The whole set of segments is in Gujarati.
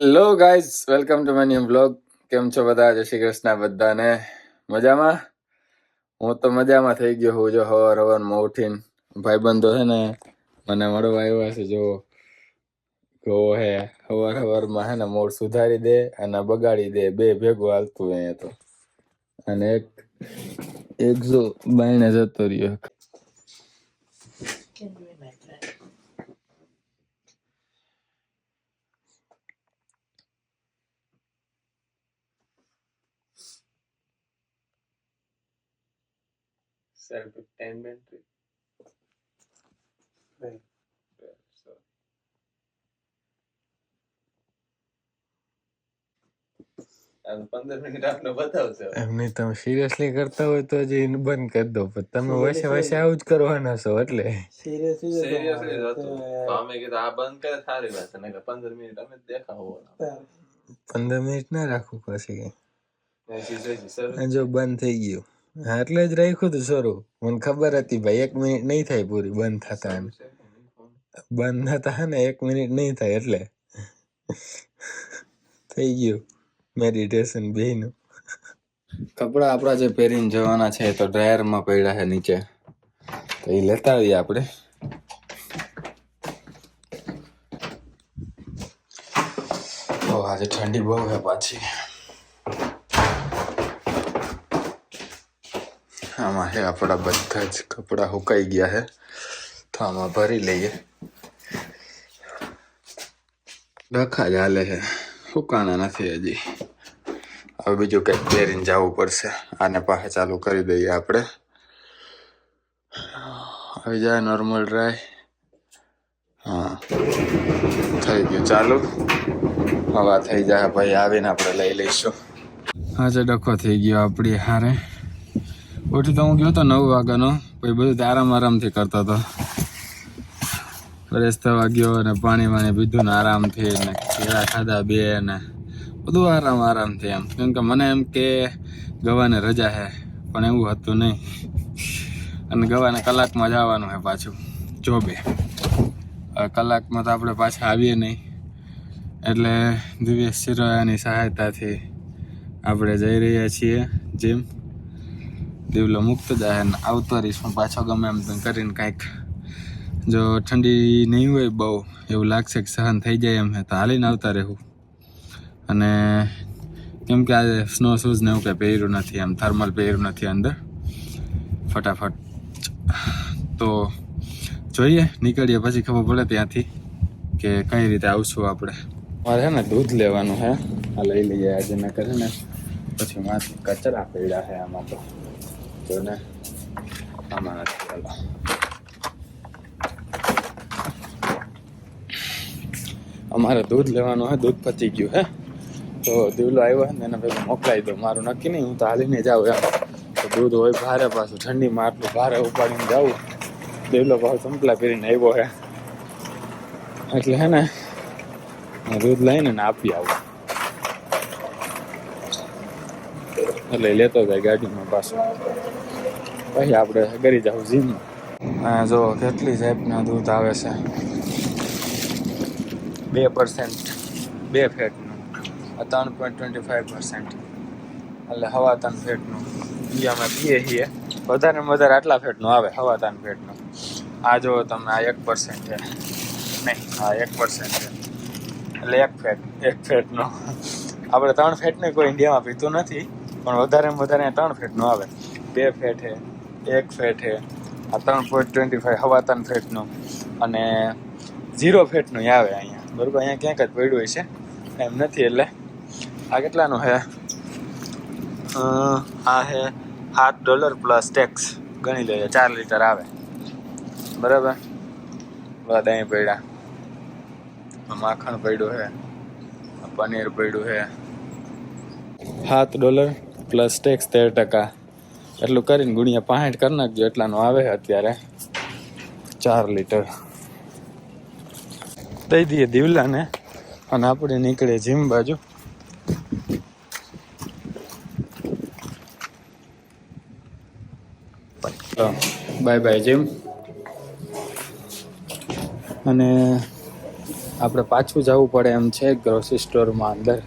Hello guys, welcome to my new blog. કેમ છો બધા? જય શ્રી કૃષ્ણ બધાને. મજામાં? હું તો મજામાં થઈ ગયો હું. જો હવારમાં ઉઠીને ભાઈબંધો છે ને મને મળવા આવ્યા છે. જો હે હવારમાં હે ને મૂડ સુધારી દે અને બગાડી દે, બે ભેગું હાલતું અહીંયા તો. અને એક જો બાયણે જતો રહ્યો. એમની તમે સિરિયસલી કરતા હોય તો હજી બંધ કરી દો, પણ તમે વૈસે વૈસે આવું જ કરવાના છો એટલે સિરિયસલી હતું. તો અમે કીધું આ બંધ કરે સારી વાત છે, 15 મિનિટ અમે દેખાવો 15 મિનિટ ના રાખવું પછી જો બંધ થઈ ગયું. હા એટલે જ રાખ્યું હતું શરૂ. મને ખબર હતી ભાઈ 1 મિનિટ નહીં થાય પૂરી બંધ થતા. બંધ થતા હે ને 1 મિનિટ નહીં થાય એટલે થઈ ગયું મેડિટેશન બેનું. કપડા આપડા જે પહેરીને જવાના છે તો ડ્રાયરમાં પડ્યા છે નીચે, તો એ લેતા આવીએ આપણે. તો આજે ઠંડી બહુ છે પાછી. આમાં છે આપણા બધા જ કપડા સુકાઈ ગયા છે, તો આમાં ભરી લઈએ. ડખા જ હાલે છે, સુકાણા નથી હજી. હવે બીજું કંઈક પહેરીને જવું પડશે. આને પાસે ચાલુ કરી દઈએ આપણે. આવી જાય નોર્મલ ડ્રાય. હા થઈ ગયું ચાલુ. હવા થઈ જાય ભાઈ, આવીને આપણે લઈ લઈશું. આજે ડખો થઈ ગયો આપણી હારે. ઉઠી તો હું ગયો તો 9 વાગ્યાનો, પછી બધું આરામથી કરતો હતો. ફ્રેશ થવા ગયો અને પાણી પીધું ને આરામથી, ને કેળા ખાધા 2 ને બધું આરામથી એમ. કેમ કે મને એમ કે ગવાને રજા છે, પણ એવું હતું નહીં. અને ગવાને કલાકમાં જવાનું છે પાછું જોબે. કલાકમાં તો આપણે પાછા આવીએ નહીં, એટલે દિવ્યેશ શિરોયાની સહાયતાથી આપણે જઈ રહ્યા છીએ જીમ. દિવલો મુક્ત જાય ને આવતો રહીશ હું પાછો ગમે એમ કરીને. કાંઈક જો ઠંડી નહીં હોય બહુ, એવું લાગશે કે સહન થઈ જાય એમ તો હાલીને આવતા રહેવું. અને કેમ કે આજે સ્નો શૂઝ ને એવું કંઈ પહેર્યું નથી, એમ થર્મલ પહેર્યું નથી અંદર. ફટાફટ તો જોઈએ, નીકળીએ પછી ખબર પડે ત્યાંથી કે કઈ રીતે આવશું આપણે. મારે છે ને દૂધ લેવાનું છે, આ લઈ લઈએ આજે. ન કરે ને પછી માથે કચરા પડ્યા છે આમાં તો. જો ને આમાં નથી. ચાલો અમારે દૂધ લેવાનું છે, દૂધ પતી ગયું હે. તો દિવલો આવ્યો ને એના ભેગું મોકલાવી દો. મારું નક્કી નહીં, હું તો હાલીને જાઉં એમ. તો દૂધ હોય ભારે, પાછું ઠંડીમાં આટલું ભારે ઉપાડીને જાઉં. દિવલો પાછું ચંપલા પહેરીને આવ્યો હે, એટલે હે ને દૂધ લઈને ને આપી આવું. એટલે લેતો જાય ગાડીમાં પાછું, પછી આપણે કરી જાઉં જીમમાં. હા જો કેટલી ટાઈપના દૂધ આવે છે. 2% 2 ફેટનું, 3.25%, એટલે 3.25 ફેટનું. એ અમે પીએ છીએ. વધારે આટલા ફેટનું આવે, 3.25 ફેટનું. આ જો તમે આ 1% છે, નહીં હા 1% છે, એટલે 1 ફેટનો. આપણે 3 ફેટનું કોઈ ઇન્ડિયામાં પીતું નથી, પણ વધારે 3 ફેટનું આવે. 2 ફેટ છે, 1 ફેટ છે, આ 3.25 3.25 ફેટનું, અને 0 ફેટનું આવે અહીંયા. બરોબર, અહીંયા ક્યાંક જ પડ્યું છે, એમ નથી. એટલે આ કેટલાનું છે? આ છે $7 પ્લસ ટેક્સ. ગણી લઈએ 4 લીટર આવે. બરાબર. દહીં પડ્યા, માખણ પડ્યું છે, પનીર પડ્યું છે. $7 પ્લસ ટેક્સ 13%. એટલું કરીને ગુણ્યા 65 કરી નાખજો, એટલાનું આવે છે અત્યારે 4 લીટર. દઈ દઈએ દિવલાને અને આપણે નીકળીએ જીમ બાજુ. Bye bye gym. અને આપણે પાછું જવું પડે એમ છે ગ્રોસરી સ્ટોરમાં અંદર,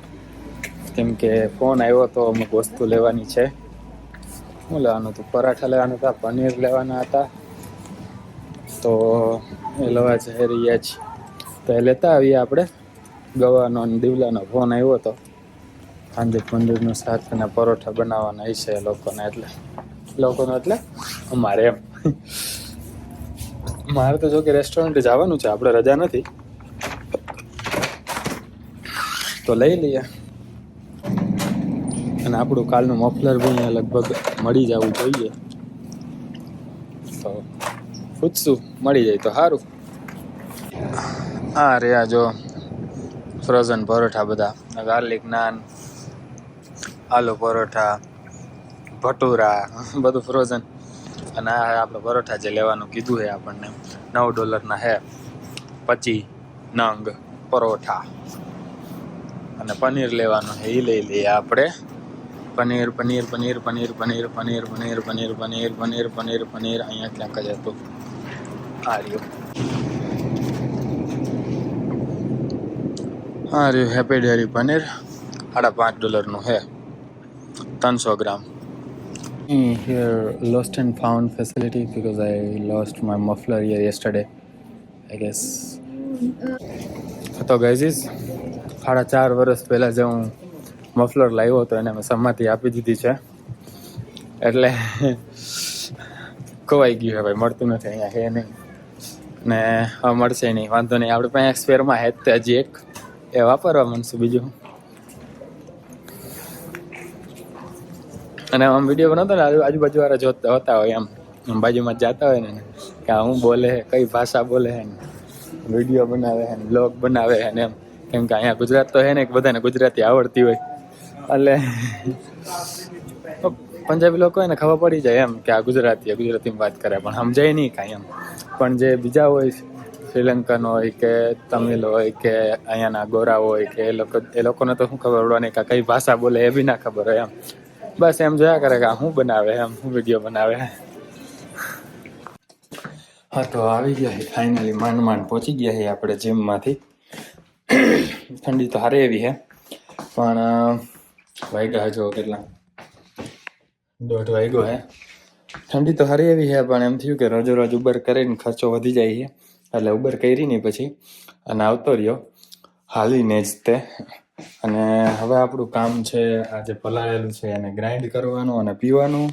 કેમ કે ફોન આવ્યો તો અમુક વસ્તુ લેવાની છે. શું લેવાનું હતું? પરાઠા લેવાના હતા, પનીર લેવાના હતા, તો એ લેવા જઈ રહ્યા છીએ. તો એ લેતા આવીએ આપણે. ગવાનો અને દીવલાનો ફોન આવ્યો હતો, સાંજે પનીરનું શાક અને પરોઠા બનાવવાના હશે લોકોને એટલે અમારે એમ. મારે તો જો કે રેસ્ટોરન્ટ જવાનું છે, આપણે રજા નથી, તો લઈ લઈએ. અને આપણું કાલનું મફલર બી અહીંયા લગભગ મળી જવું જોઈએ, તો પૂછશું, મળી જાય તો સારું. હા રહ્યા જો ફ્રોઝન પરોઠા બધા, ગાર્લિક નાન, આલુ પરોઠા, ભટુરા, બધું ફ્રોઝન. અને આ આપણે પરોઠા જે લેવાનું કીધું છે આપણને, $9 હે 25 નંગ પરોઠા. અને પનીર લેવાનું છે, એ લઈ લઈએ આપણે. પનીર પનીર પનીર પનીર પનીર પનીર પનીર પનીર પનીર પનીર પનીર પનીર અહીંયા ક્યાંક જ હતું. આ રહ્યું હેપી ડેરી પનીર, $5.5 છે, 300 ગ્રામ. Here lost and found facility because I lost my muffler here yesterday, I guess. તો ગાઈઝ 4.5 વર્ષ પહેલાં જે હું મફલર લાવ્યો હતો એને મેં સમાધિ આપી દીધી છે, એટલે ખોવાઈ ગયું છે ભાઈ, મળતું નથી અહીંયા, હે નહીં ને હવે મળશે નહીં, વાંધો નહીં. આપણે પાસે સ્પેરમાં હે જ હજી એક, એ વાપરવા માંડશું બીજું. અને આમ વિડીયો બનાવતો ને આજુબાજુ વાળા હોતા હોય એમ બાજુમાં જતા હોય ને કે હું બોલે હે, કઈ ભાષા બોલે હે ને, વિડીયો બનાવે હે ને, બ્લોગ બનાવે હે ને એમ. કેમ કે અહીંયા ગુજરાત તો હે ને બધાને ગુજરાતી આવડતી હોય, એટલે પંજાબી લોકો હોય ને ખબર પડી જાય એમ કે આ ગુજરાતીમાં વાત કરે, પણ સમજાય નહીં કાંઈ એમ. પણ જે બીજા હોય, શ્રીલંકન હોય કે તમિલ હોય કે અહીંયાના ગોરા હોય કે એ લોકોને તો શું ખબર પડવાની કે કઈ ભાષા બોલે એ બી ના ખબર હોય એમ. બસ એમ જોયા કરે કે શું બનાવે એમ, શું વિડીયો બનાવે. હા તો આવી ગયા છે ફાઇનલી, માંડ પહોંચી ગયા છે આપણે જીમમાંથી. ઠંડી તો હારે એવી છે, પણ વાગ્યા જો કેટલા 1:30 વાગ્યો છે. ઠંડી તો હારી એવી છે, પણ એમ થયું કે રોજ ઉબર કરીને ખર્ચો વધી જાય છે, એટલે ઉબર કરી નહીં પછી અને આવતો રહ્યો હાલીને જ તે. અને હવે આપણું કામ છે આજે પલાળેલું છે એને ગ્રાઇન્ડ કરવાનું અને પીવાનું.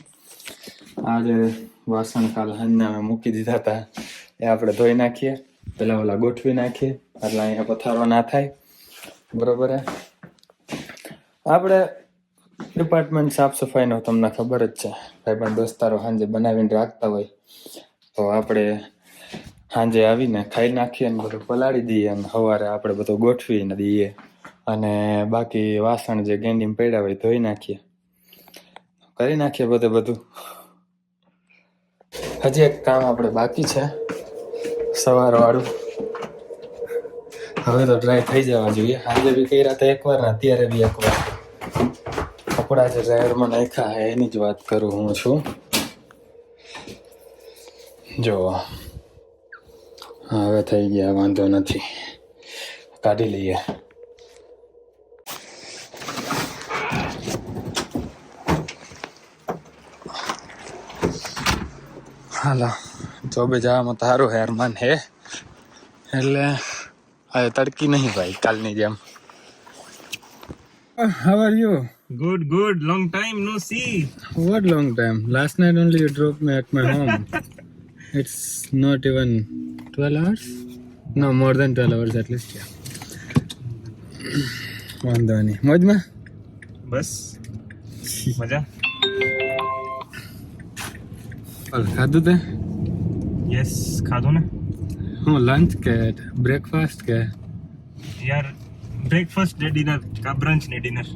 આજે વાસણ કાલ સાંજના અમે મૂકી દીધા હતા એ આપણે ધોઈ નાખીએ, પેલા ઓલા ગોઠવી નાખીએ, એટલે અહીંયા પથારો ના થાય. બરોબર હે. આપણે ડિપાર્ટમેન્ટ સાફ સફાઈનો તમને ખબર જ છે, ભાઈબંધ દોસ્તારો સાંજે બનાવીને રાખતા હોય, તો આપણે સાંજે આવીને ખાઈ નાખીએ ને બધું પલાળી દઈએ, અને સવારે આપણે બધું ગોઠવીને દઈએ, અને બાકી વાસણ જે ગેંડીમાં પડ્યા હોય ધોઈ નાખીએ, કરી નાખીએ બધું. હજી એક કામ આપણે બાકી છે સવારવાળું, હવે તો ડ્રાય થઈ જવા જોઈએ. આજે બી કર્યા હતા એકવાર ને અત્યારે બી એકવાર. કપડા જે ડ્રાયરમાં નાખ્યા હે એની જ વાત કરું હું છું. જો હવે થઈ ગયા, વાંધો નથી, કાઢી લઈએ. હાલો, જોબે જવામાં તો સારું હે અરમાન હે, એટલે હવે તડકી નહીં ભાઈ કાલની જેમ. How are you? Good. Long time no see. What long time? Last night only you dropped me at my home. It's not even 12 hours? No, more than 12 hours at least, yeah. વાંધો નહીં, મોજમાં? બસ મજા. ખાધું તે? યસ ખાધું ને. હું લંચ કે બ્રેકફાસ્ટ કે? યાર બ્રેકફાસ્ટ ને ડિનર કા બ્રંચ ને ડિનર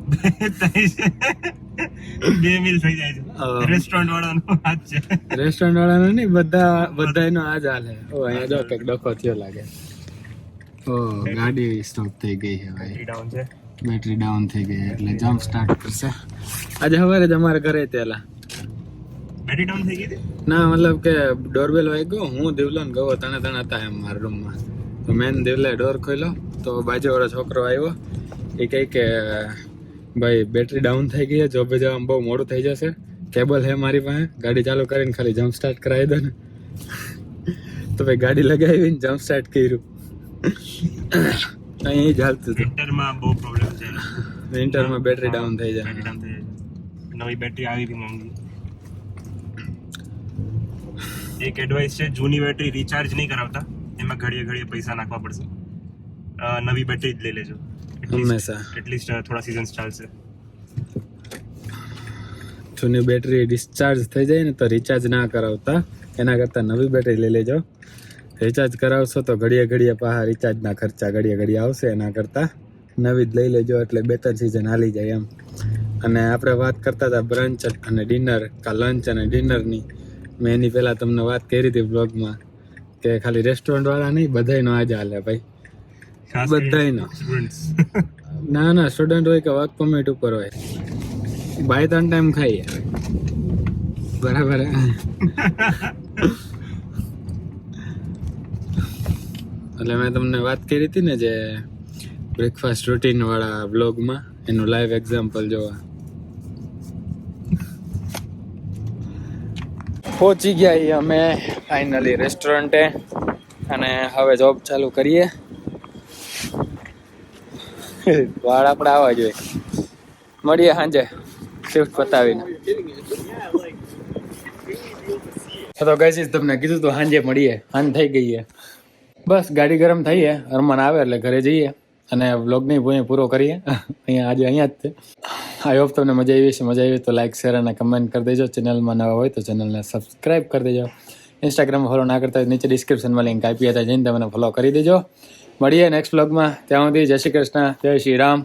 2 મીલ થઈ જાય છે. રેસ્ટોરન્ટ વાળાનો હાથ છે. રેસ્ટોરન્ટ વાળાનો નહીં, બધાનો આ જ હાલ હે. ઓ અહીંયા જો કંઈક ડખો થયો લાગે. ઓ ગાડી સ્ટોપ થઈ ગઈ છે ભાઈ, ડાઉન છે, બેટરી ડાઉન થઈ ગઈ એટલે જમ્પ સ્ટાર્ટ કરશે. આજે સવારે જ અમારે ઘરે તેલા બેટરી ડાઉન થઈ ગઈ હતી. ના મતલબ કે ડોરબેલ વાગ્યો, હું દેવલો ને ગયો તને હતા એમ મારા રૂમમાં, તો મેન દેવલે ડોર ખોલ્યો તો બાજુવાળો છોકરો આવ્યો એ કહે કે ભાઈ બેટરી ડાઉન થઈ ગઈ છે, જોબે જવામાં બહુ મોડું થઈ જશે, કેબલ હે મારી પાસે, ગાડી ચાલુ કરીને ખાલી જમ્પ સ્ટાર્ટ કરાવી દો ને. તો ભાઈ ગાડી લગાવીને જમ્પ સ્ટાર્ટ કર્યું. અહીં જ હાલતું હતું. વિન્ટરમાં બહુ પ્રોબ્લેમ છે. વિન્ટરમાં બેટરી ડાઉન થઈ જાય. Battery down થઈ જાય. નવી બેટરી આવી હતી મોંઘી. એક એડવાઇસ છે, જૂની બેટરી રિચાર્જ નહીં કરાવતા, એમાં ઘડીએ ઘડીએ પૈસા નાખવા પડશે. નવી બેટરી જ લઈ લેજો. હંમેશા એટલીસ્ટ થોડા સિઝન્સ ચાલશે. જૂની બેટરી ડિસ્ચાર્જ થઈ જાય ને તો રિચાર્જ ના કરાવતા, એના કરતાં નવી બેટરી લઈ લેજો. રિચાર્જ કરાવશો તો ઘડીએ ઘડીએ પાછા રિચાર્જના ખર્ચા ઘડીએ ઘડીએ આવશે, એના કરતાં નવી જ લઈ લેજો એટલે 2-3 સિઝન હાલી જાય એમ. અને આપણે વાત કરતા હતા બ્રંચ અને ડિનર, કા લંચ અને ડિનરની. મેં એની પહેલાં તમને વાત કરી હતી બ્લોગમાં કે ખાલી રેસ્ટોરન્ટવાળા નહીં, બધાયનો આજ હાલે ભાઈ, બધાયનો. ના ના, સ્ટુડન્ટ હોય કે વર્ક પરમિટ ઉપર હોય, 2-3 ટાઈમ ખાઈએ બરાબર. એટલે મેં તમને વાત કરી હતી ને જે બ્રેકફાસ્ટ રૂટીન વાળા બ્લોગમાં, એનું લાઈવ એક્ઝામ્પલ જોવા. પહોંચી ગયા અમે ફાઇનલી રેસ્ટોરન્ટે અને હવે જોબ ચાલુ કરીએ. વાળ આપણે આવવા જોઈએ. મળીએ સાંજે શિફ્ટ પતાવીને. તો ગાઈસ તમને કીધું તો સાંજે મળીએ, સાંજ થઈ ગઈ છે. બસ ગાડી ગરમ થઈએ, અરમાન આવે એટલે ઘરે જઈએ અને વ્લોગને પૂરો કરીએ. અહીંયા જ છે. આઈ હોપ તમને મજા આવી છે. મજા આવી તો લાઈક, શેર અને કમેન્ટ કરી દેજો. ચેનલમાં નવા હોય તો ચેનલને સબસ્ક્રાઈબ કરી દેજો. ઇન્સ્ટાગ્રામમાં ફોલો ના કરતા હોય નીચે ડિસ્ક્રિપ્શનમાં લિંક આપી હતા, જઈને તમે ફોલો કરી દેજો. મળીએ નેક્સ્ટ વ્લોગમાં. ત્યાં સુધી જય શ્રી કૃષ્ણ, જય શ્રી રામ.